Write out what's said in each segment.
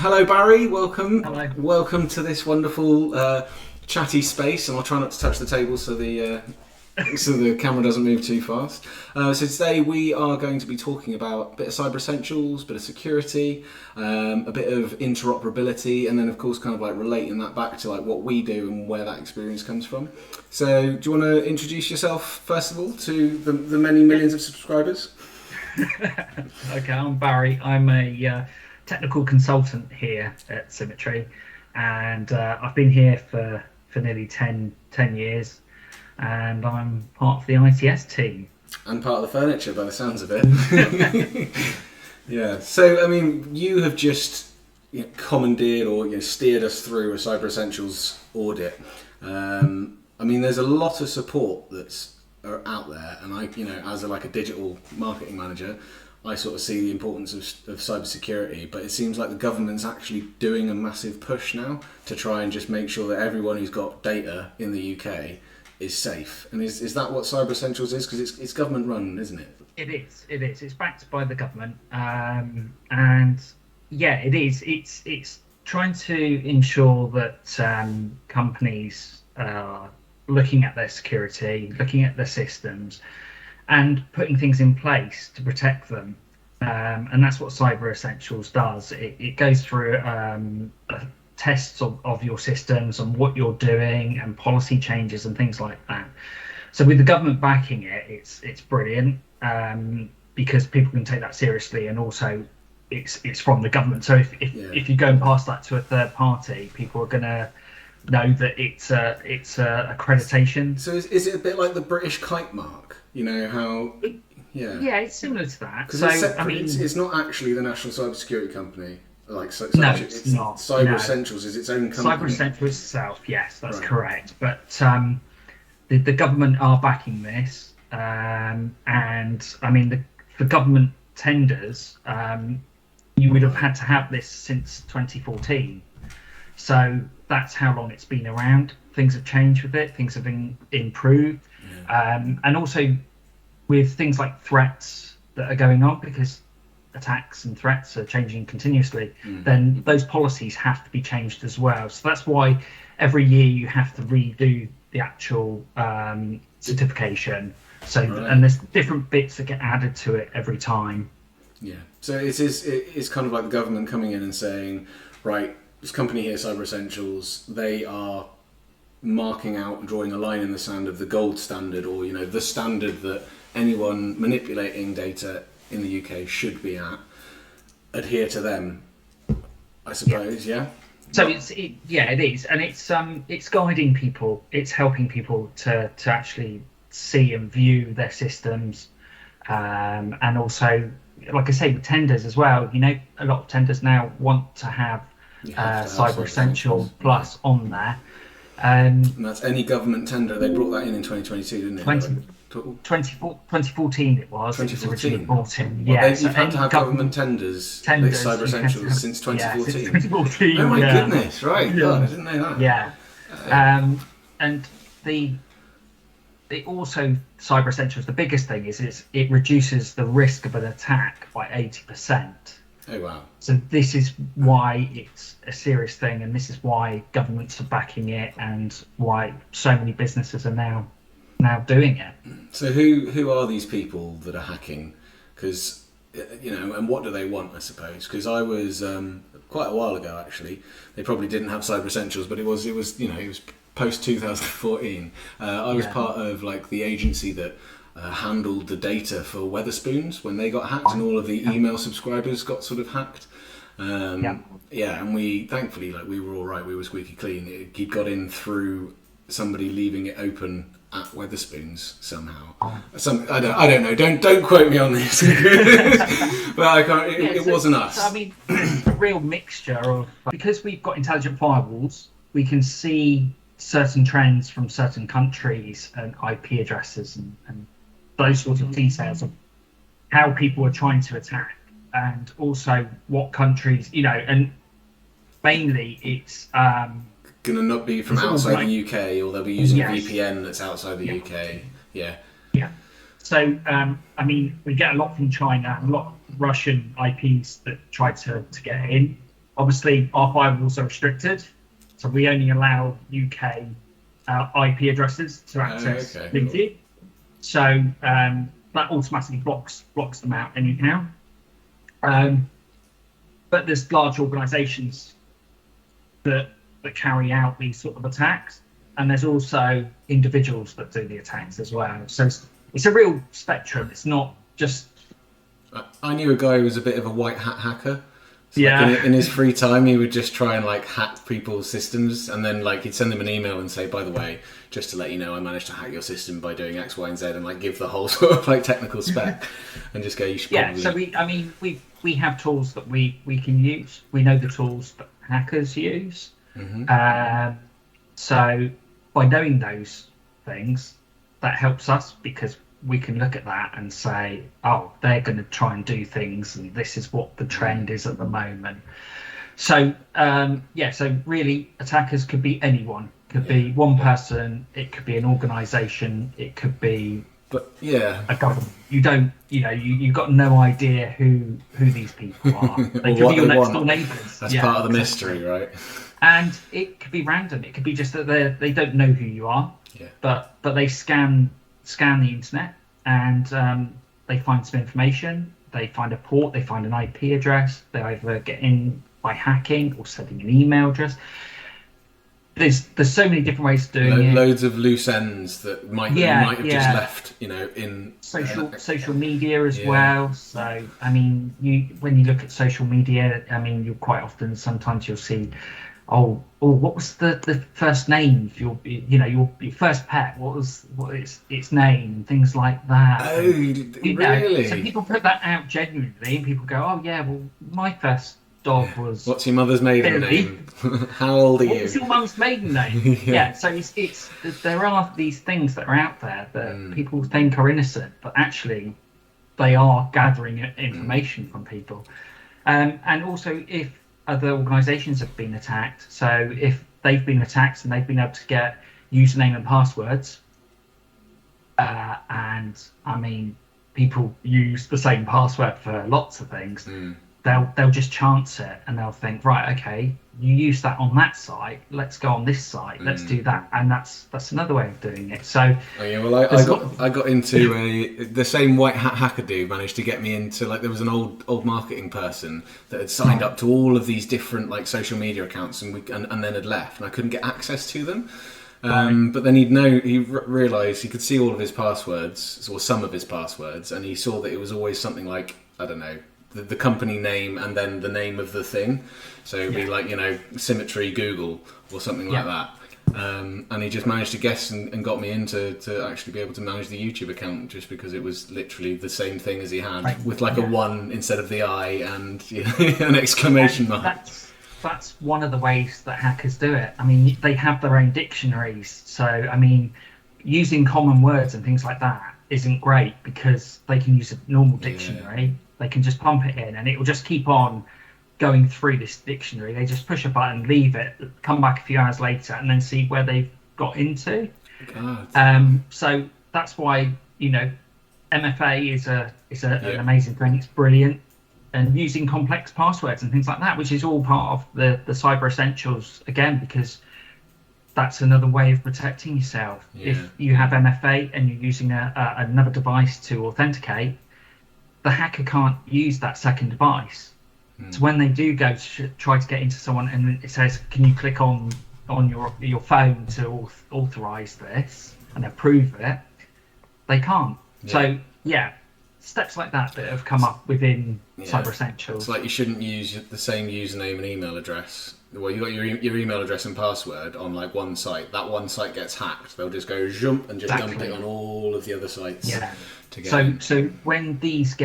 Hello Barry, welcome. Hello. Welcome to this wonderful chatty space, and I'll try not to touch the table so the camera doesn't move too fast. So today we are going to be talking about a bit of cyber essentials, a bit of security, a bit of interoperability, and then of course kind of like relating that back to like what we do and where that experience comes from. So do you want to introduce yourself first of all to the many millions of subscribers? Okay, I'm Barry. I'm a technical consultant here at Symmetry, and I've been here for nearly 10 years, and I'm part of the ITS team. And part of the furniture by the sounds of it. Yeah, so I mean, you have just commandeered or steered us through a Cyber Essentials audit. I mean, there's a lot of support that's out there, and I, as a digital marketing manager, I sort of see the importance of cybersecurity, but it seems like the government's actually doing a massive push now to try and just make sure that everyone who's got data in the UK is safe. And is that what Cyber Essentials is? Because it's government run, isn't it? It is. It's backed by the government, and yeah, it is. It's trying to ensure that companies are looking at their security, looking at their systems, and putting things in place to protect them. And that's what Cyber Essentials does. It goes through tests of your systems and what you're doing and policy changes and things like that. So with the government backing it, it's brilliant, because people can take that seriously, and also it's from the government. So if you go and pass that to a third party, people are going to know that it's accreditation. So is it a bit like the British kite mark? You know how? Yeah, it's similar to that. Because so it's not actually the National Cybersecurity Company. No, it's not. Cyber Essentials is its own company. Cyber Essentials itself, yes, that's correct. But the government are backing this, and I mean the government tenders. You would have had to have this since 2014. So that's how long it's been around. Things have changed with it. Things have been improved, and also with things like threats that are going on, because attacks and threats are changing continuously. Then those policies have to be changed as well. So that's why every year you have to redo the actual certification. So and there's different bits that get added to it every time. Yeah. So it's kind of like the government coming in and saying, right, this company here, Cyber Essentials, they are marking out and drawing a line in the sand of the gold standard, or the standard that anyone manipulating data in the UK should be at. Adhere to them, I suppose. Yeah. So it is, and it's guiding people. It's helping people to actually see and view their systems, and also, like I say, with tenders as well. A lot of tenders now want to have Cyber Essential Plus on there. And that's any government tender. They brought that in 2022, didn't they? 2014 it was. 2014. It was originally brought in. Well, you've had to have government tenders with Cyber Essentials since 2014. Since 2014. Oh my goodness! Right, Yeah. God, I didn't know that. Yeah, and also Cyber Essentials. The biggest thing is it reduces the risk of an attack by 80%. Oh wow! So this is why it's a serious thing, and this is why governments are backing it, and why so many businesses are now doing it. So who are these people that are hacking? Because and what do they want? I suppose because I was quite a while ago actually. They probably didn't have Cyber Essentials, but it was post 2014. I was part of the agency that handled the data for Weatherspoons when they got hacked, and all of the email subscribers got sort of hacked. And we thankfully we were all right. We were squeaky clean. It got in through somebody leaving it open at Weatherspoons somehow. I don't know. Don't quote me on this. But I can't. It wasn't us. So, I mean, it's a real mixture of, because we've got intelligent firewalls, we can see certain trends from certain countries and IP addresses and those sorts of details of how people are trying to attack, and also what countries, and mainly it's going to not be from outside the UK, or they'll be using a VPN that's outside the UK. Yeah. So, I mean, we get a lot from China, a lot of Russian IPs that try to get in. Obviously, our firewalls are restricted, so we only allow UK IP addresses to access LinkedIn. Cool. So that automatically blocks them out anyhow. But there's large organisations that carry out these sort of attacks, and there's also individuals that do the attacks as well. So it's a real spectrum. It's not just. I knew a guy who was a bit of a white hat hacker. So like in his free time, he would just try and like hack people's systems, and then like he'd send them an email and say, "By the way, just to let you know, I managed to hack your system by doing X, Y, and Z," and like give the whole sort of like technical spec, and just go, "You should probably." So we have tools that we can use. We know the tools that hackers use. Mm-hmm. So by knowing those things, that helps us because we can look at that and say, oh, they're going to try and do things, and this is what the trend is at the moment. So, so really, attackers could be anyone. Could be one person, it could be an organisation, it could be a government. You've got no idea who these people are. They could be your next door neighbours. That's part of the mystery, right? And it could be random. It could be just that they don't know who you are, but they scan the internet, and they find some information. They find a port. They find an IP address. They either get in by hacking or sending an email address. There's so many different ways of doing it. Loads of loose ends that might have just left, in social media as well. So I mean, when you look at social media, I mean, you'll quite often sometimes you'll see. Oh, what was the first name of your first pet? What is its name? And things like that. Oh, really? So people put that out genuinely, and people go, "Oh yeah, well, my first dog was." What's your mother's maiden name? How old are you? What's your mum's maiden name? So it's there are these things that are out there that people think are innocent, but actually they are gathering information from people, and also if other organisations have been attacked. So if they've been attacked and they've been able to get username and passwords, and I mean, people use the same password for lots of things. They'll just chance it, and they'll think, right, okay, you use that on that site. Let's go on this site. Let's do that, and that's another way of doing it. So, I got into the same white hat hacker dude managed to get me into there was an old marketing person that had signed up to all of these different social media accounts, and then had left, and I couldn't get access to them. But then he realised he could see all of his passwords, or some of his passwords, and he saw that it was always something like, I don't know, the company name and then the name of the thing. So it'd be Symmetry Google or something like that. And he just managed to guess and got me into to actually be able to manage the YouTube account, just because it was literally the same thing as he had, with a 1 instead of the I and an exclamation mark. That's one of the ways that hackers do it. I mean, they have their own dictionaries. So, I mean, using common words and things like that isn't great, because they can use a normal dictionary. They can just pump it in, and it will just keep on going through this dictionary. They just push a button, leave it, come back a few hours later, and then see where they've got into. So that's why MFA is an amazing thing. It's brilliant, and using complex passwords and things like that, which is all part of the cyber essentials again, because that's another way of protecting yourself. If you have MFA and you're using another device to authenticate, the hacker can't use that second device. So when they do go to try to get into someone, and it says, can you click on your phone to authorize this and approve it, they can't. So steps like that have come up within Cyber Essentials. It's like you shouldn't use the same username and email address. Well, you got your email address and password on one site. That one site gets hacked. They'll just go jump and just dump it on all of the other sites. So when these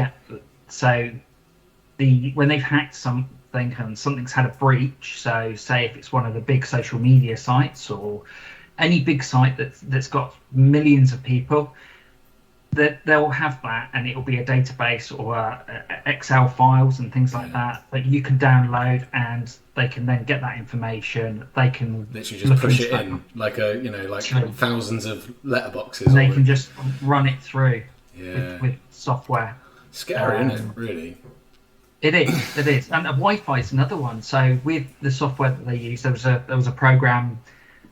when they've hacked something and something's had a breach, so say if it's one of the big social media sites or any big site that's got millions of people, that they'll have that, and it'll be a database or Excel files and things like that you can download, and they can then get that information. They can literally just push it in like thousands of letterboxes. And they can just run it through with software. Scary, isn't it? Really. It is, and Wi-Fi is another one. So with the software that they use, there was a program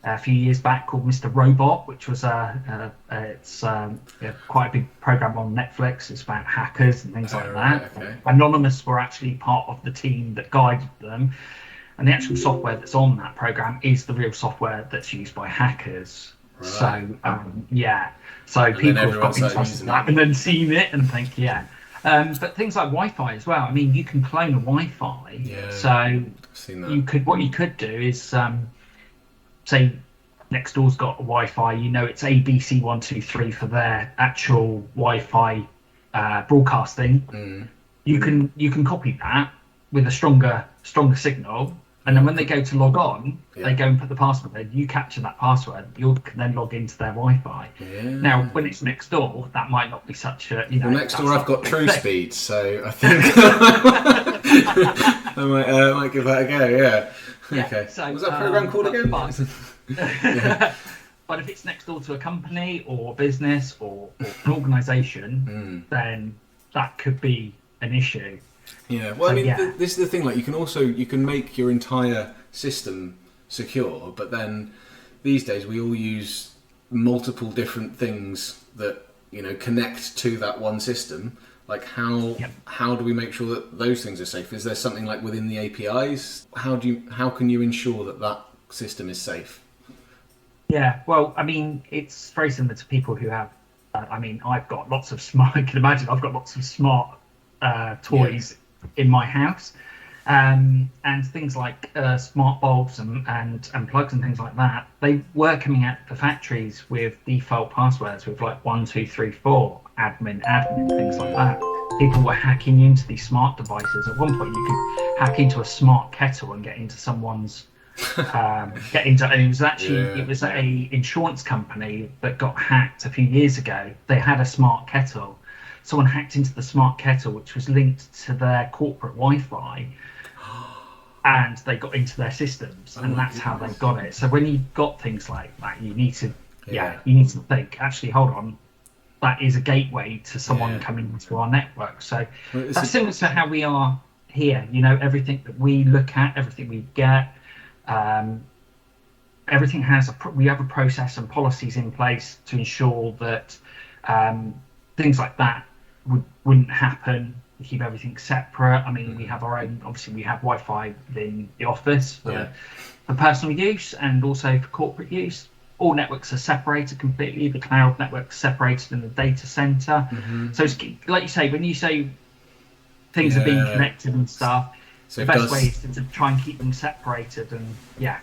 a few years back called Mr. Robot, which was quite a big program on Netflix. It's about hackers and things like Right, that. okay. Anonymous were actually part of the team that guided them, and the actual software that's on that program is the real software that's used by hackers. Right. So then people have everyone got in started touch with using that it. and then seen it and think, yeah. But things like Wi-Fi as well. I mean, you can clone a Wi-Fi. Yeah, So I've seen that. what you could do is say next door's got a Wi-Fi. You know it's ABC123 for their actual Wi-Fi broadcasting. You can copy that with a stronger signal, and then when they go to log on, they go and put the password in. You capture that password. You can then log into their Wi-Fi. Yeah. Now, when it's next door, that might not be such a Well, next door that's I've got not a True big thing. Speed, so I think I might give that a go. Yeah. Yeah, Okay. so, Was that program called again? But if it's next door to a company or a business or an organisation, then that could be an issue. Yeah. Well, So, I mean, yeah. this is the thing. Like, you can make your entire system secure, but then these days we all use multiple different things that connect to that one system. Like how do we make sure that those things are safe? Is there something like within the APIs? How can you ensure that system is safe? Yeah, well, I mean, it's very similar to people who have. I mean, I've got lots of smart. I can imagine I've got lots of smart toys in my house, and things like smart bulbs and plugs and things like that. They were coming out the factories with default passwords with like 1 2 3 4 admin, things like that. People were hacking into these smart devices. At one point, you could hack into a smart kettle and get into someone's. And it was actually it was a insurance company that got hacked a few years ago. They had a smart kettle. Someone hacked into the smart kettle, which was linked to their corporate Wi-Fi, and they got into their systems, and that's how they got it. So when you've got things like that, you need to think. Actually, hold on, that is a gateway to someone coming into our network. So that's similar to how we are here. Everything that we look at, everything we get. Everything has we have a process and policies in place to ensure that things like that wouldn't happen. We keep everything separate. I mean, we have our own. Obviously, we have Wi-Fi in the office for personal use and also for corporate use. All networks are separated completely. The cloud network's separated in the data center. So it's like you say, when you say things are being connected and stuff. So the best way is to try and keep them separated, and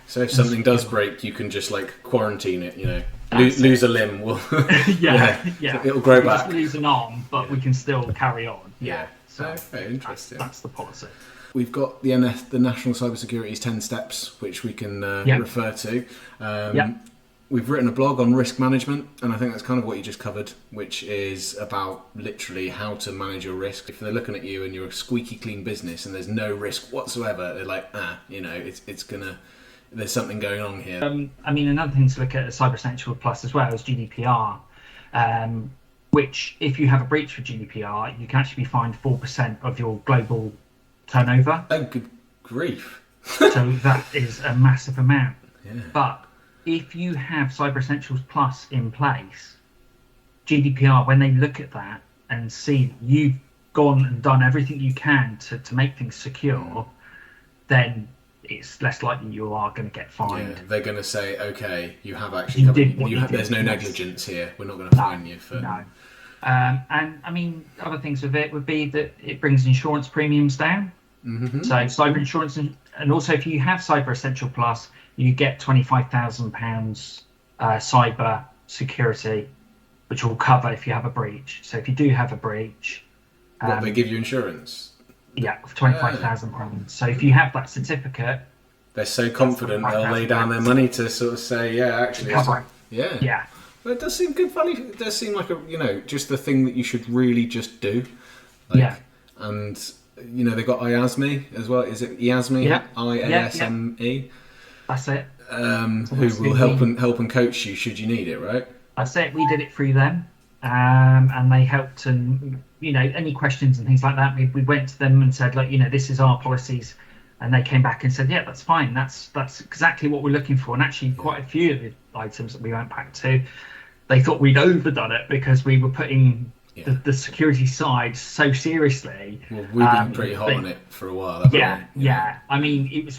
So if something does break, you can just like quarantine it. Lose a limb, it'll grow back. Just lose an arm, but we can still carry on. So very interesting. That's the policy. We've got the National Cybersecurity's 10 steps, which we can refer to. We've written a blog on risk management, and I think that's kind of what you just covered, which is about literally how to manage your risk. If they're looking at you and you're a squeaky clean business and there's no risk whatsoever, they're like, there's something going on here. I mean, another thing to look at Cyber Essentials Plus as well is GDPR, which if you have a breach for GDPR, you can actually be fined 4% of your global turnover. Oh, good grief. So that is a massive amount. Yeah. But if you have Cyber Essentials Plus in place, GDPR, when they look at that and see you've gone and done everything you can to make things secure, then it's less likely you are going to get fined. Yeah, they're going to say, okay, you have actually there's no negligence here. We're not going to fine you for... No. And I mean, other things with it would be that it brings insurance premiums down. So cyber insurance, and also if you have Cyber Essential Plus, you get £25,000 cyber security, which will cover if you have a breach. So if you do have a breach, they give you insurance. Yeah, for £25,000. So if you have that certificate, they're so confident they'll lay down their money to sort of say, cover it. Yeah. Well, it does seem good value. It does seem like just the thing that you should really just do. And they've got IASME as well. Is it IASME? Yeah. IASME. That's it. Who will help and coach you should you need it, right? That's it. We did it through them, and they helped and any questions and things like that, we went to them and said, look, this is our policies. And they came back and said, yeah, that's fine. That's exactly what we're looking for. And actually, quite a few of the items that we went back to, they thought we'd overdone it because we were putting the security side so seriously. Well, we've been pretty hot on it for a while, haven't we? Yeah. I mean, it's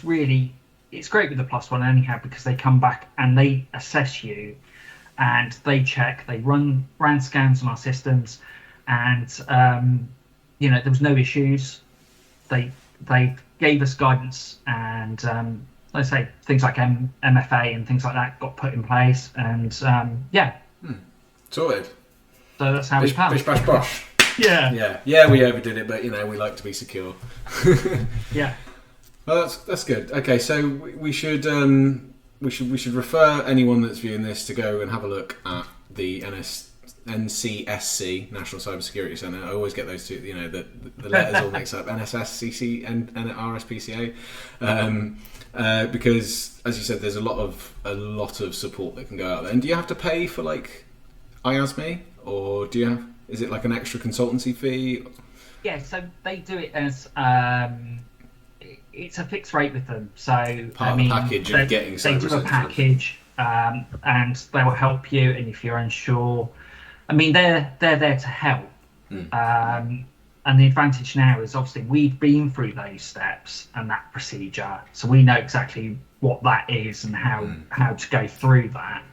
great with the Plus One anyhow, because they come back and they assess you and they check, they run brand scans on our systems, and there was no issues. They gave us guidance, and let's say things like MFA and things like that got put in place, and sorted. So that's how we passed. Bish bash bosh. Yeah, we overdid it, but we like to be secure. Yeah. Well, that's good. Okay, so we should refer anyone that's viewing this to go and have a look at the NCSC, National Cybersecurity Centre. I always get those two, the letters all mixed up. NSSCC and RSPCA, because as you said, there's a lot of support that can go out there. And do you have to pay for IASME, or is it like an extra consultancy fee? Yeah, so they do it as it's a fixed rate with them. So part of the package of getting cyber they do a package, and they will help you. And if you're unsure, they're there to help. And the advantage now is obviously we've been through those steps and that procedure, so we know exactly what that is and how to go through that.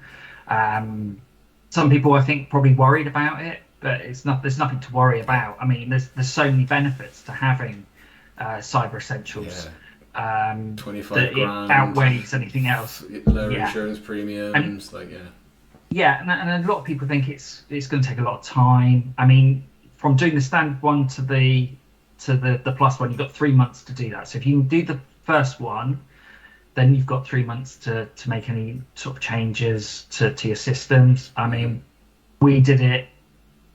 Some people, I think, probably worried about it, but there's nothing to worry about. There's so many benefits to having Cyber Essentials. 25 that grand. It outweighs anything else. Lower insurance premiums, Yeah, and a lot of people think it's going to take a lot of time. From doing the standard one to the Plus One, you've got 3 months to do that. So if you can do the first one, then you've got 3 months to make any sort of changes to your systems. We did it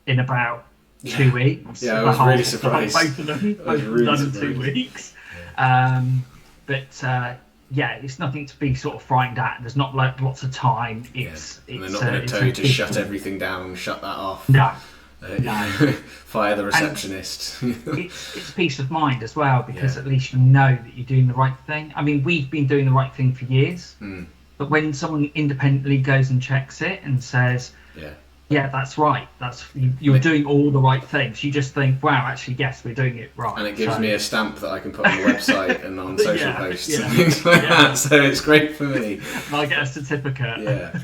in about 2 weeks. Yeah, I was really surprised. Both of them done in 2 weeks. It's nothing to be sort of frightened at. There's not lots of time. It's they're not going to tell you to shut everything down, shut that off. No. Fire the receptionist. It's peace of mind as well, because at least you know that you're doing the right thing. We've been doing the right thing for years, but when someone independently goes and checks it and says, yeah, that's right, you're doing all the right things, you just think, wow, actually, yes, we're doing it right. And it gives me a stamp that I can put on the website and on social posts and things like that, so it's great for me. And I get a certificate.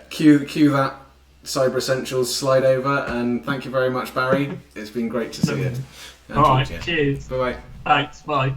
Cue that Cyber Essentials slide over, and thank you very much, Barry. It's been great to see you. All right, cheers. Bye-bye. Thanks, bye.